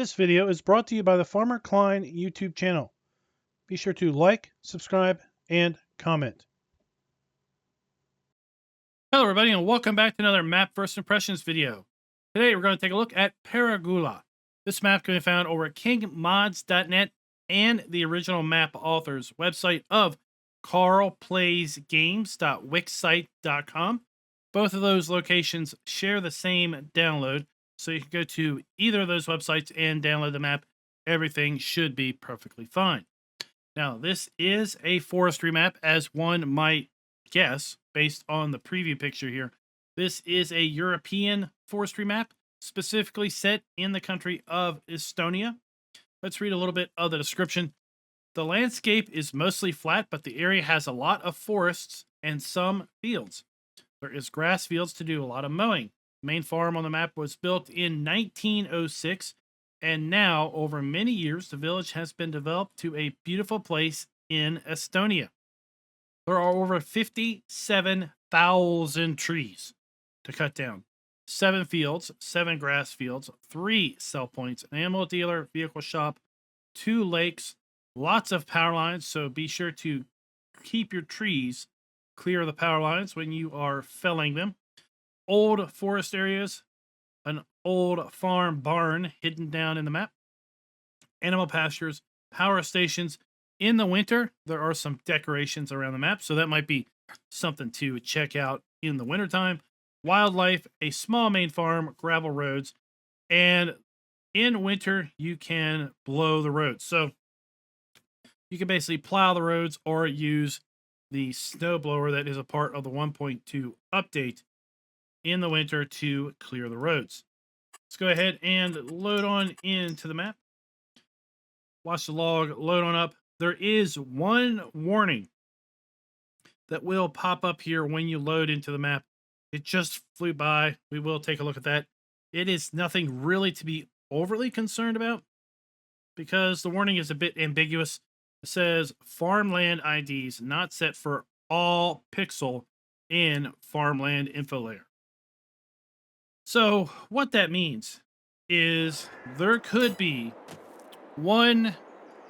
This video is brought to you by the Farmer Klein YouTube channel. Be sure to like, subscribe, and comment. Hello everybody and welcome back to another map first impressions video. Today we're going to take a look at Peraküla. This map can be found over at kingmods.net and the original map author's website of carlplaysgames.wixsite.com. Both of those locations share the same download, so you can go to either of those websites and download the map. Everything should be perfectly fine. Now, this is a forestry map, as one might guess based on the preview picture here. This is a European forestry map, specifically set in the country of Estonia. Let's read a little bit of the description. The landscape is mostly flat, but the area has a lot of forests and some fields. There is grass fields to do a lot of mowing. The main farm on the map was built in 1906, and now, over many years, the village has been developed to a beautiful place in Estonia. There are over 57,000 trees to cut down. 7 fields, 7 grass fields, 3 sell points, an animal dealer, vehicle shop, 2 lakes, lots of power lines, so be sure to keep your trees clear of the power lines when you are felling them. Old forest areas, an old farm barn hidden down in the map, animal pastures, power stations. In the winter, there are some decorations around the map, so that might be something to check out in the wintertime. Wildlife, a small main farm, gravel roads, and in winter, you can blow the roads. So you can basically plow the roads or use the snow blower that is a part of the 1.2 update in the winter to clear the roads. Let's go ahead and load on into the map. Watch the log load on up. There is one warning that will pop up here when you load into the map. It just flew by. We will take a look at that. It is nothing really to be overly concerned about because the warning is a bit ambiguous. It says farmland IDs not set for all pixel in farmland info layer. So what that means is there could be one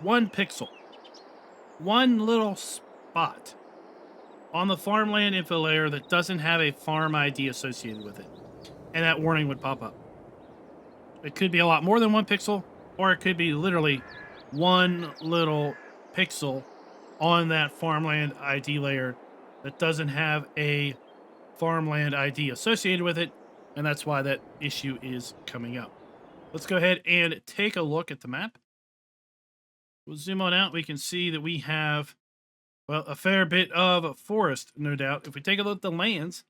pixel, one little spot on the farmland info layer that doesn't have a farm ID associated with it, and that warning would pop up. It could be a lot more than 1 pixel, or it could be literally one little pixel on that farmland ID layer that doesn't have a farmland ID associated with it, and that's why that issue is coming up. Let's go ahead and take a look at the map. We'll zoom on out. We can see that we have, well, a fair bit of forest, no doubt. If we take a look at the lands,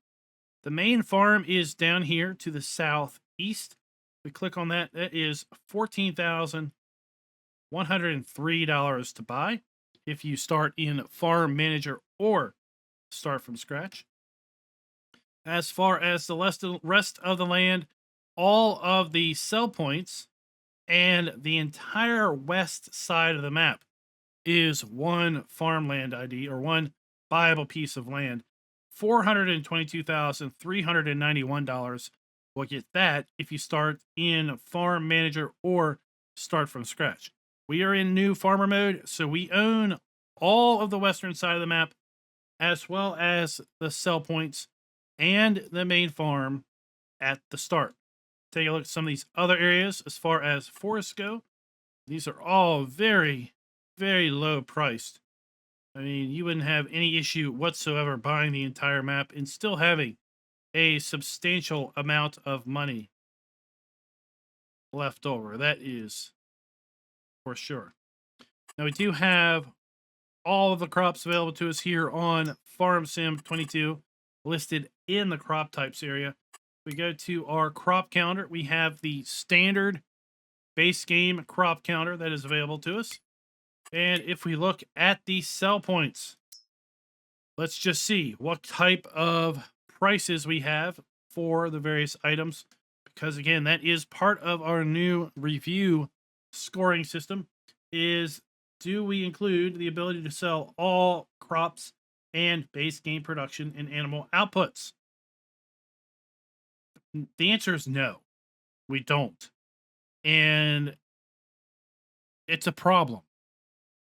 the main farm is down here to the southeast. We click on that. That is $14,103 to buy if you start in Farm Manager or start from scratch. As far as the rest of the land, all of the sell points and the entire west side of the map is one farmland ID or one buyable piece of land. $422,391 will get that if you start in Farm Manager or start from scratch. We are in new farmer mode, so we own all of the western side of the map, as well as the sell points and the main farm at the start. Take a look at some of these other areas as far as forests go. These are all very, very low priced. I mean, you wouldn't have any issue whatsoever buying the entire map and still having a substantial amount of money left over. That is for sure. Now, we do have all of the crops available to us here on Farm Sim 22 listed in the crop types area. We go to our crop counter. We have the standard base game crop counter that is available to us. And if we look at the sell points, let's just see what type of prices we have for the various items. Because again, that is part of our new review scoring system, is do we include the ability to sell all crops and base game production and animal outputs? The answer is no, we don't. And It's a problem.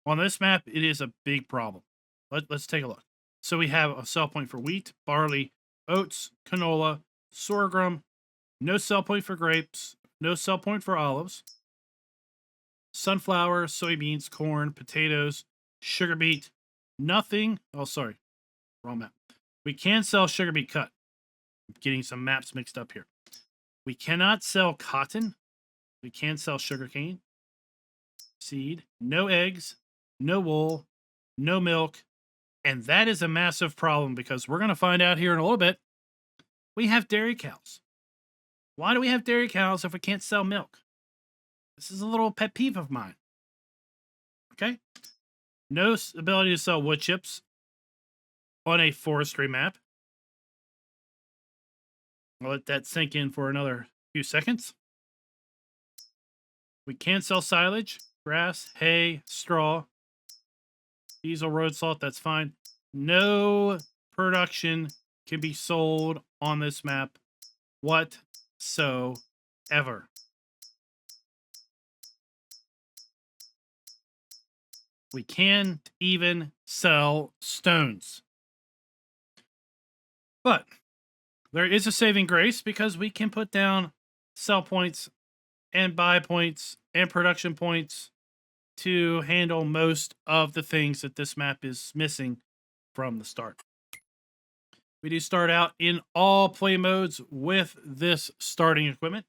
On this map, it is a big problem. Let's take a look. So we have a sell point for wheat, barley, oats, canola, sorghum, no sell point for grapes, no sell point for olives, sunflower, soybeans, corn, potatoes, sugar beet, nothing. Oh, sorry, wrong map. We can sell sugar beet cut. I'm getting some maps mixed up here. We cannot sell cotton. We can sell sugarcane, seed, no eggs, no wool, no milk. And that is a massive problem because we're going to find out here in a little bit. We have dairy cows. Why do we have dairy cows if we can't sell milk? This is a little pet peeve of mine. Okay. No ability to sell wood chips on a forestry map. I'll let that sink in for another few seconds. We can sell silage, grass, hay, straw, diesel, road salt. That's fine. No production can be sold on this map whatsoever. We can't even sell stones. But there is a saving grace because we can put down sell points and buy points and production points to handle most of the things that this map is missing from the start. We do start out in all play modes with this starting equipment.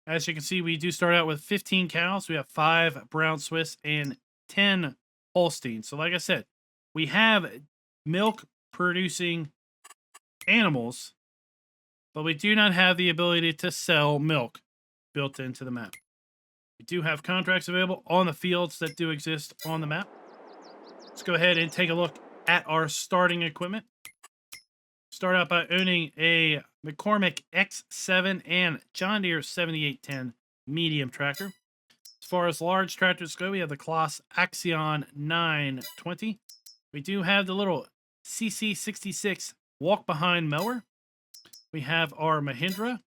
As you can see, we do start out with 15 cows. We have 5 brown Swiss and 10 Holsteins. So like I said, we have milk producing animals, but we do not have the ability to sell milk built into the map. We do have contracts available on the fields that do exist on the map. Let's go ahead and take a look at our starting equipment. Start out by owning a McCormick X7 and John Deere 7810 medium tractor. As far as large tractors go, we have the Kloss Axion 920. We do have the little CC66 walk-behind mower. We have our Mahindra.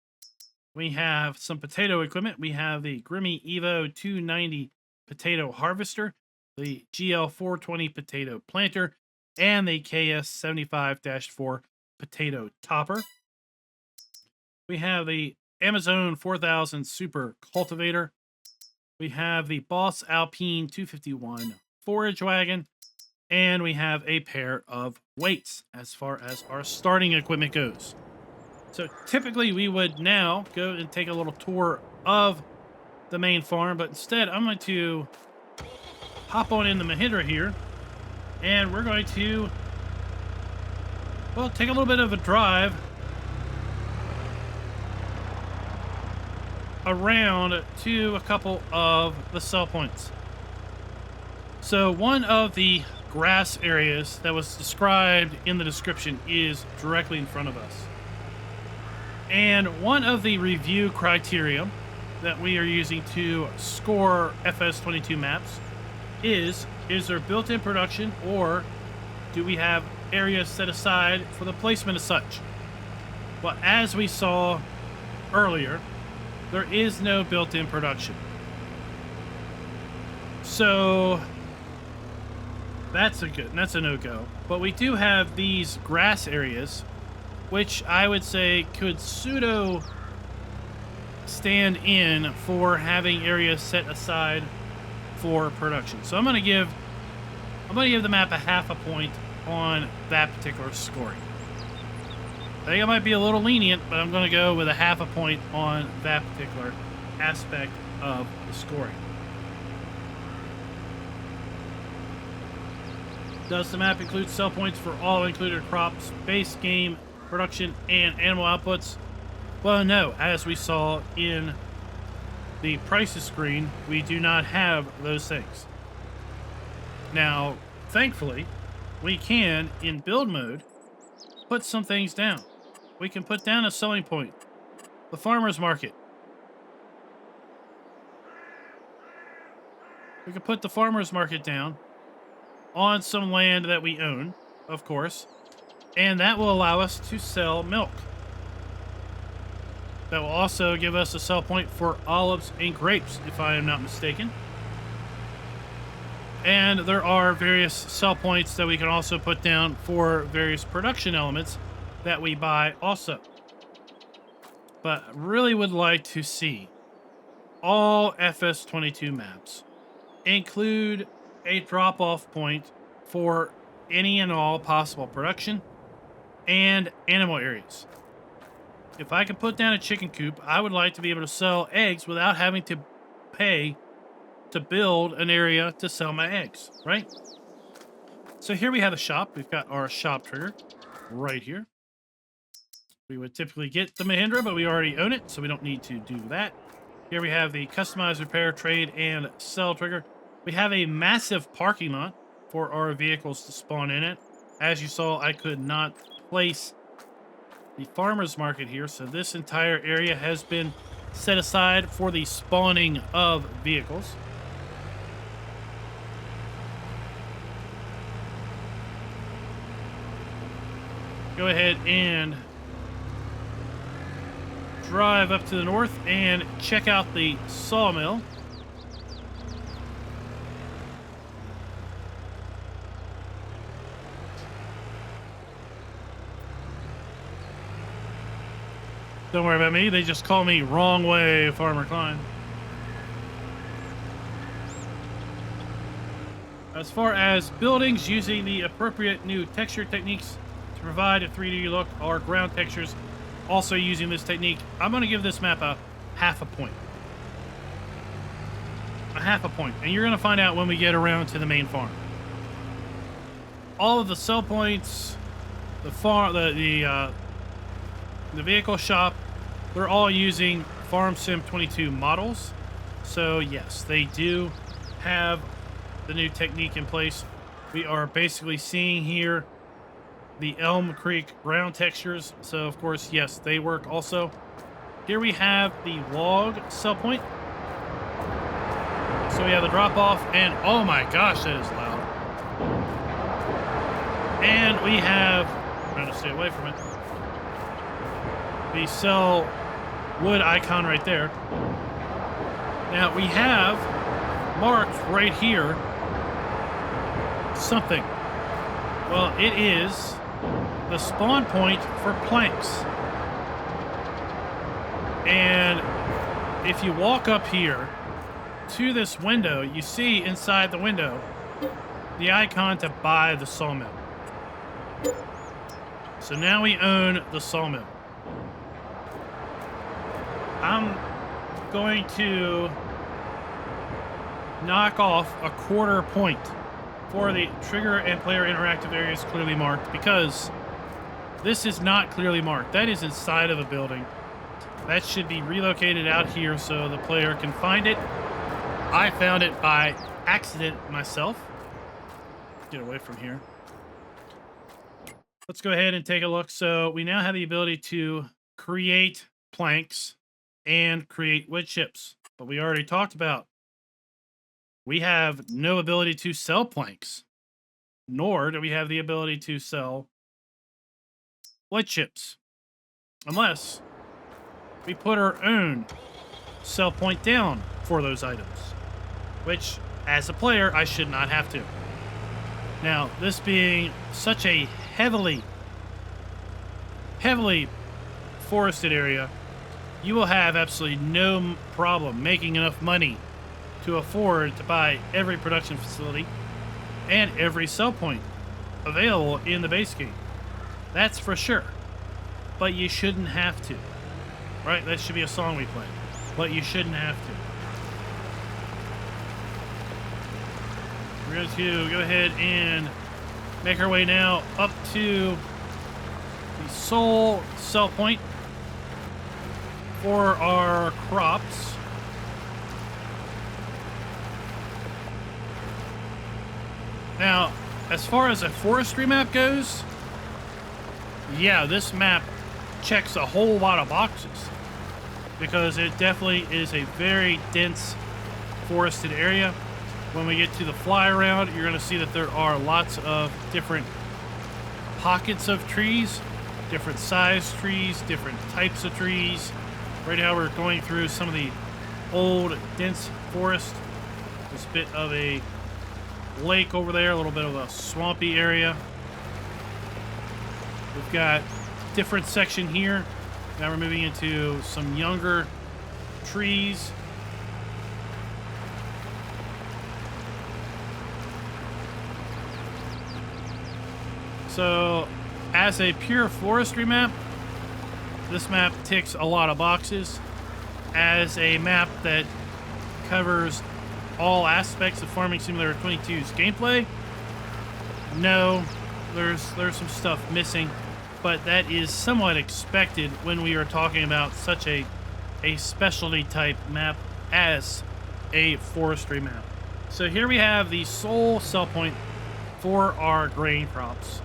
We have some potato equipment. We have the Grimmy Evo 290 potato harvester, the GL 420 potato planter, and the KS 75-4 potato topper. We have the Amazon 4000 super cultivator. We have the Boss Alpine 251 forage wagon, and we have a pair of weights as far as our starting equipment goes. So typically we would now go and take a little tour of the main farm, but instead I'm going to hop on in the Mahindra here, and we're going to, well, take a little bit of a drive around to a couple of the sell points. So one of the grass areas that was described in the description is directly in front of us. And one of the review criteria that we are using to score FS22 maps is there built-in production, or do we have areas set aside for the placement of such? Well, as we saw earlier, there is no built-in production. So that's a no-go. But we do have these grass areas, which I would say could pseudo stand in for having areas set aside for production. So I'm gonna give the map a half a point on that particular scoring. I think I might be a little lenient, but I'm gonna go with a half a point on that particular aspect of the scoring. Does the map include sell points for all included crops, base game, production, and animal outputs? Well, no. As we saw in the prices screen, we do not have those things. Now, thankfully, we can, in build mode, put some things down. We can put down a selling point, the farmer's market. We can put the farmer's market down on some land that we own, of course, and that will allow us to sell milk. That will also give us a sell point for olives and grapes, if I am not mistaken. And there are various sell points that we can also put down for various production elements that we buy also. But really would like to see all FS22 maps include a drop-off point for any and all possible production and animal areas. If I could put down a chicken coop, I would like to be able to sell eggs without having to pay to build an area to sell my eggs, right? So here we have a shop. We've got our shop trigger right here. We would typically get the Mahindra, but we already own it, so we don't need to do that. Here we have the customized repair, trade, and sell trigger. We have a massive parking lot for our vehicles to spawn in it. As you saw, I could not place the farmer's market here, so this entire area has been set aside for the spawning of vehicles. Go ahead and drive up to the north and check out the sawmill. Don't worry about me. They just call me Wrong Way Farmer Klein. As far as buildings, using the appropriate new texture techniques to provide a 3D look, or ground textures also using this technique, I'm going to give this map a half a point. A half a point. And you're going to find out when we get around to the main farm. All of the sell points, the farm, the vehicle shop, they're all using Farm Sim 22 models. So yes, they do have the new technique in place. We are basically seeing here the Elm Creek ground textures. So of course, yes, they work also. Here we have the log sell point. So we have the drop off, and oh my gosh, that is loud. And we have, I'm trying to stay away from it, the sell wood icon right there. Now we have marked right here something. Well, it is the spawn point for planks. And if you walk up here to this window, you see inside the window the icon to buy the sawmill. So now we own the sawmill. I'm going to knock off a quarter point for the trigger and player interactive areas clearly marked, because this is not clearly marked. That is inside of a building. That should be relocated out here so the player can find it. I found it by accident myself. Get away from here. Let's go ahead and take a look. So we now have the ability to create planks and create wood chips, but we already talked about we have no ability to sell planks, nor do we have the ability to sell wood chips, unless we put our own sell point down for those items, which, as a player, I should not have to. Now, this being such a heavily forested area, you will have absolutely no problem making enough money to afford to buy every production facility and every sell point available in the base game. That's for sure. But you shouldn't have to. Right? That should be a song we play. But you shouldn't have to. We're going to go ahead and make our way now up to the sole sell point for our crops. Now, as far as a forestry map goes, yeah, this map checks a whole lot of boxes, because it definitely is a very dense forested area. When we get to the Flyaround, you're going to see that there are lots of different pockets of trees, different size trees, different types of trees, Right now we're going through some of the old, dense forest. There's a bit of a lake over there, a little bit of a swampy area. We've got a different section here. Now we're moving into some younger trees. So, as a pure forestry map, this map ticks a lot of boxes. As a map that covers all aspects of Farming Simulator 22's gameplay, no, there's some stuff missing, but that is somewhat expected when we are talking about such a specialty type map as a forestry map. So here we have the sole sell point for our grain crops.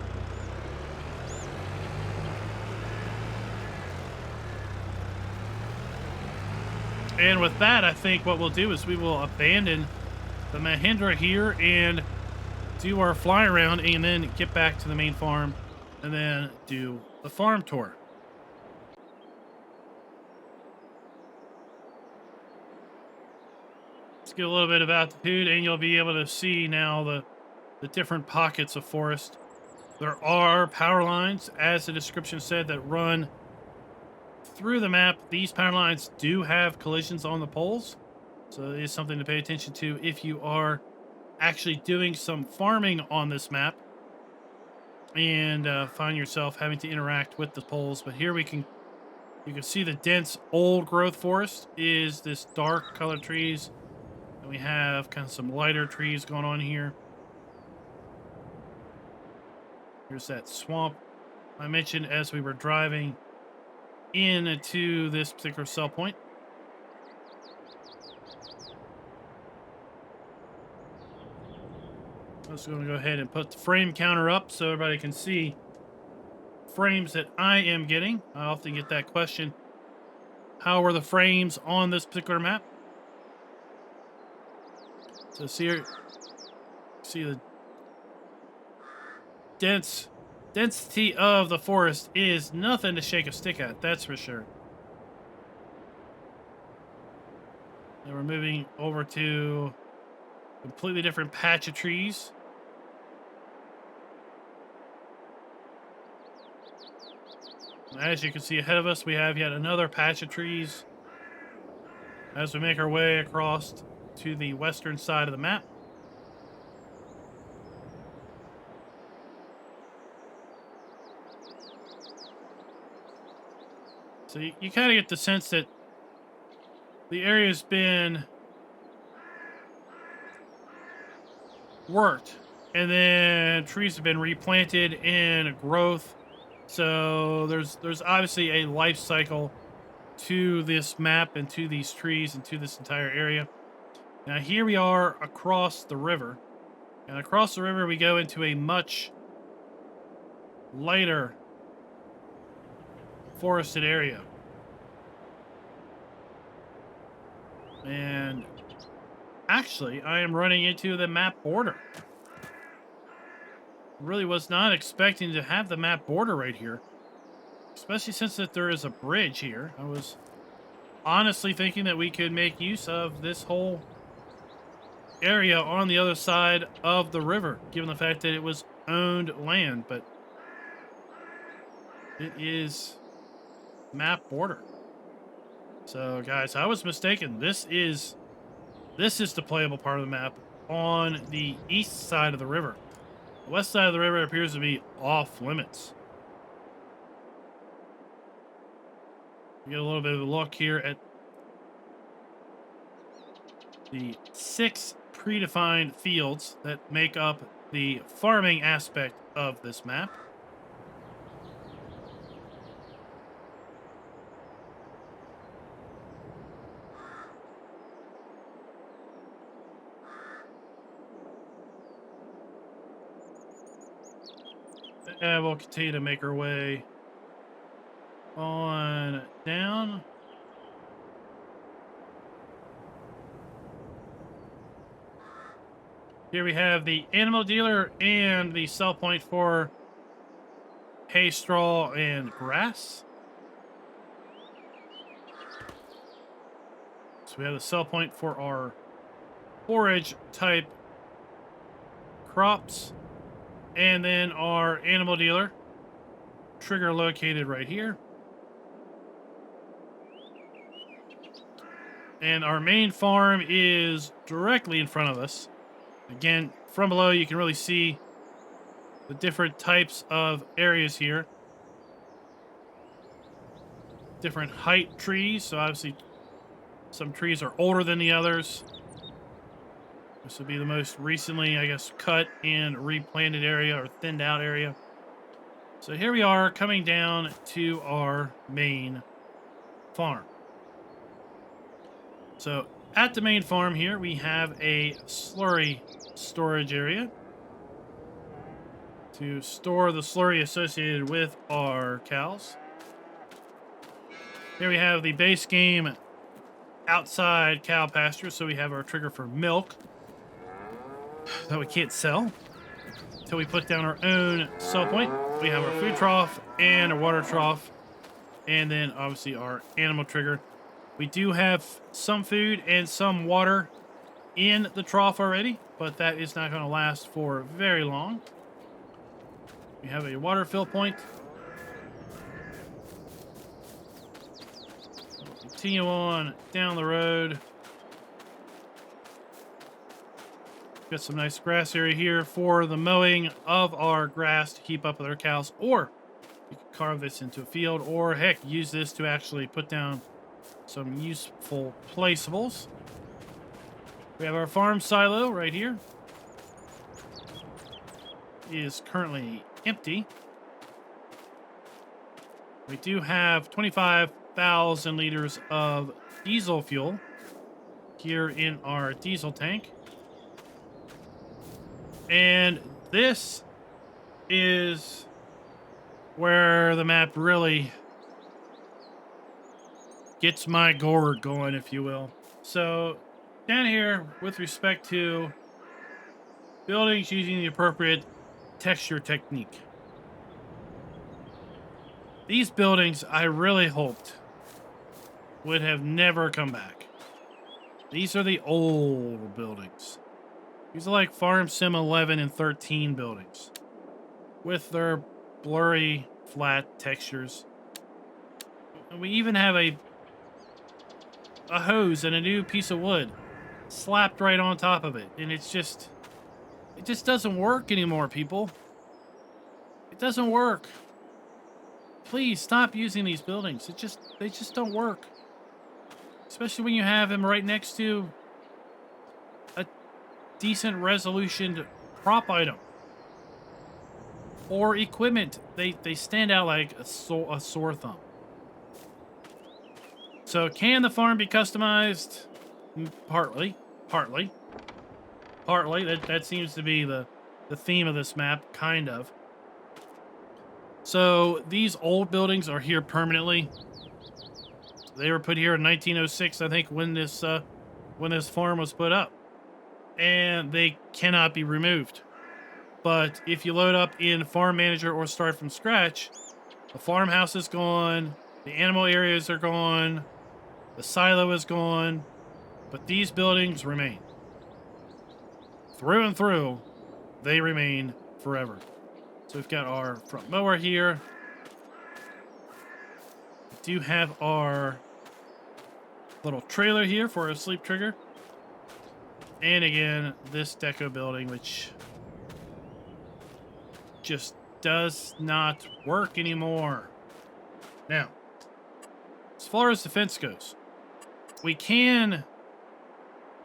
And with that, I think what we'll do is we will abandon the Mahindra here and do our fly around and then get back to the main farm and then do the farm tour. Let's get a little bit of altitude and you'll be able to see now the different pockets of forest. There are power lines, as the description said, that run through the map. These power lines do have collisions on the poles, so it is something to pay attention to if you are actually doing some farming on this map and find yourself having to interact with the poles. But here you can see the dense old growth forest is this dark colored trees, and we have kind of some lighter trees going on here. Here's that swamp I mentioned as we were driving into this particular sell point. I'm just going to go ahead and put the frame counter up so everybody can see frames that I am getting. I often get that question. How are the frames on this particular map? So see the density of the forest is nothing to shake a stick at, that's for sure. And we're moving over to a completely different patch of trees. And as you can see ahead of us, we have yet another patch of trees as we make our way across to the western side of the map. So you kind of get the sense that the area's been worked, and then trees have been replanted in growth. So there's obviously a life cycle to this map and to these trees and to this entire area. Now here we are across the river, and across the river we go into a much lighter forested area. And actually, I am running into the map border. Really was not expecting to have the map border right here, especially since that there is a bridge here. I was honestly thinking that we could make use of this whole area on the other side of the river, given the fact that it was owned land, but it is map border. So guys, I was mistaken. This is the playable part of the map on the east side of the river. The west side of the river appears to be off limits. We get a little bit of a look here at the 6 predefined fields that make up the farming aspect of this map. And we'll continue to make our way on down. Here we have the animal dealer and the sell point for hay, straw, and grass. So we have the sell point for our forage type crops. And then our animal dealer. Trigger located right here. And our main farm is directly in front of us. Again, from below you can really see the different types of areas here. Different height trees. So obviously some trees are older than the others. This would be the most recently, I guess, cut and replanted area or thinned out area. So here we are coming down to our main farm. So at the main farm here, we have a slurry storage area to store the slurry associated with our cows. Here we have the base game outside cow pasture. So we have our trigger for milk that we can't sell until we put down our own sell point. We have our food trough and our water trough, and then obviously our animal trigger. We do have some food and some water in the trough already, but that is not going to last for very long. We have a water fill point. We'll continue on down the road. Got some nice grass area here for the mowing of our grass to keep up with our cows, or you can carve this into a field, or heck, use this to actually put down some useful placeables. We have our farm silo right here. It is currently empty. We do have 25,000 liters of diesel fuel here in our diesel tank. And this is where the map really gets my gourd going, if you will. So down here, with respect to buildings using the appropriate texture technique, these buildings I really hoped would have never come back. These are the old buildings. These are like Farm Sim 11 and 13 buildings with their blurry, flat textures. And we even have a hose and a new piece of wood slapped right on top of it. And it just doesn't work anymore, people. It doesn't work. Please stop using these buildings. They just don't work. Especially when you have them right next to a decent resolution prop item or equipment. They stand out like a sore thumb. So can the farm be customized? Partly. That seems to be the theme of this map, kind of. So these old buildings are here permanently. They were put here in 1906, I think, when this farm was put up. And they cannot be removed. But if you load up in Farm Manager or start from scratch, the farmhouse is gone, the animal areas are gone, the silo is gone, but these buildings remain. Through and through, they remain forever. So we've got our front mower here. We do have our little trailer here for a sleep trigger. And again, this deco building, which just does not work anymore. Now, as far as the fence goes, we can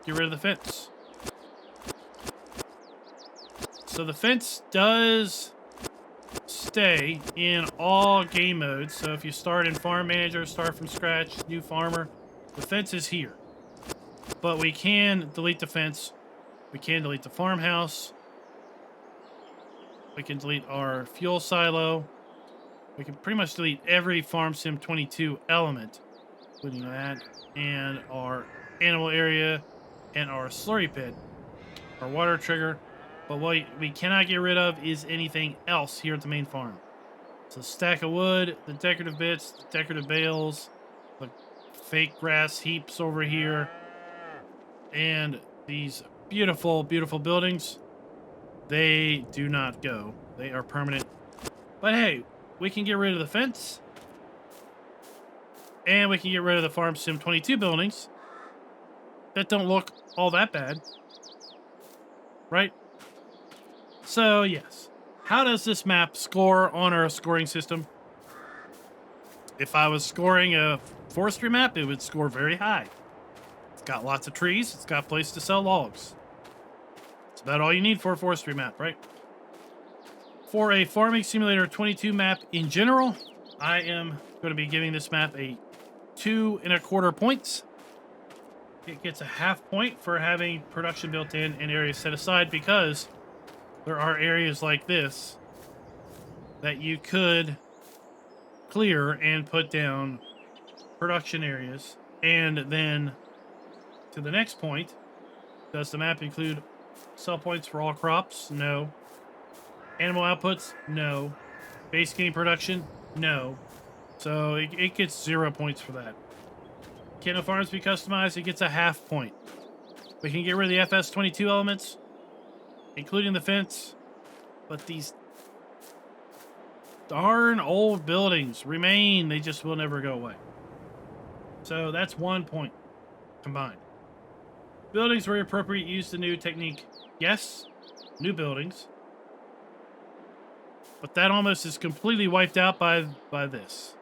get rid of the fence. So the fence does stay in all game modes. So if you start in Farm Manager, start from scratch, new farmer, the fence is here. But we can delete the fence. We can delete the farmhouse. We can delete our fuel silo. We can pretty much delete every Farm Sim 22 element, including that, and our animal area, and our slurry pit, our water trigger. But what we cannot get rid of is anything else here at the main farm. So stack of wood, the decorative bits, the decorative bales, the fake grass heaps over here, And these beautiful, beautiful buildings, they do not go. They are permanent. But hey, we can get rid of the fence. And we can get rid of the Farm Sim 22 buildings that don't look all that bad. Right? So, yes. How does this map score on our scoring system? If I was scoring a forestry map, it would score very high. It's got lots of trees. It's got a place to sell logs. It's about all you need for a forestry map, right? For a Farming Simulator 22 map in general, I am going to be giving this map a 2.25 points. It gets a half point for having production built in and areas set aside, because there are areas like this that you could clear and put down production areas. And then to the next point, does the map include sell points for all crops? No. Animal outputs? No. Base game production? No. So it gets 0 points for that. Can the farms be customized? It gets a half point. We can get rid of the FS22 elements, including the fence, but these darn old buildings remain. They just will never go away. So that's 1 point combined. Buildings where appropriate, use the new technique. Yes, new buildings. But that almost is completely wiped out by this.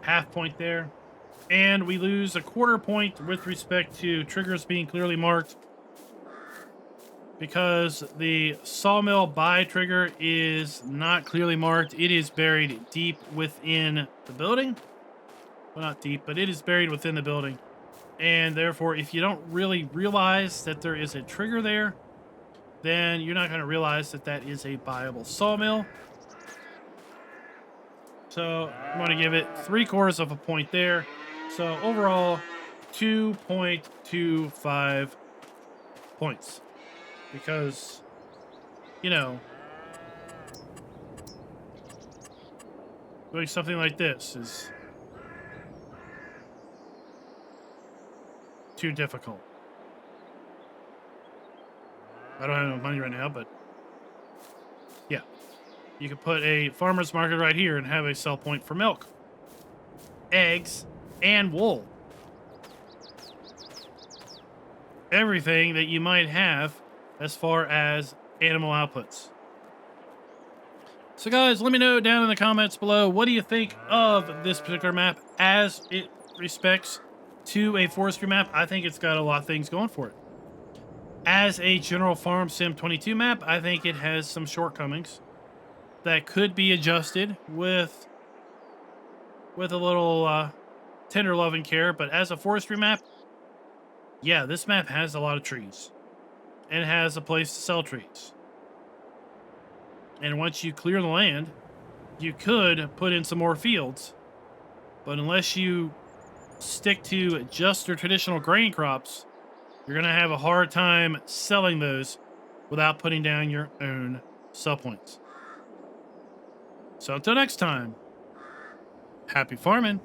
Half point there. And we lose a 1/4 point with respect to triggers being clearly marked, because the sawmill buy trigger is not clearly marked. It is buried deep within the building. Well, not deep, but it is buried within the building. And therefore, if you don't really realize that there is a trigger there, then you're not going to realize that that is a buyable sawmill. So I'm going to give it 3/4 point there. So overall, 2.25 points. Because, you know, doing something like this is too difficult. I don't have no money right now, but yeah. You could put a farmer's market right here and have a sell point for milk, eggs, and wool. Everything that you might have as far as animal outputs. So guys, let me know down in the comments below, what do you think of this particular map as it respects to a forestry map? I think it's got a lot of things going for it. As a general Farm Sim 22 map, I think it has some shortcomings that could be adjusted with a little tender love and care. But as a forestry map, yeah, this map has a lot of trees and has a place to sell trees. And once you clear the land, you could put in some more fields. But unless you stick to just your traditional grain crops, you're going to have a hard time selling those without putting down your own sell points. So until next time, happy farming.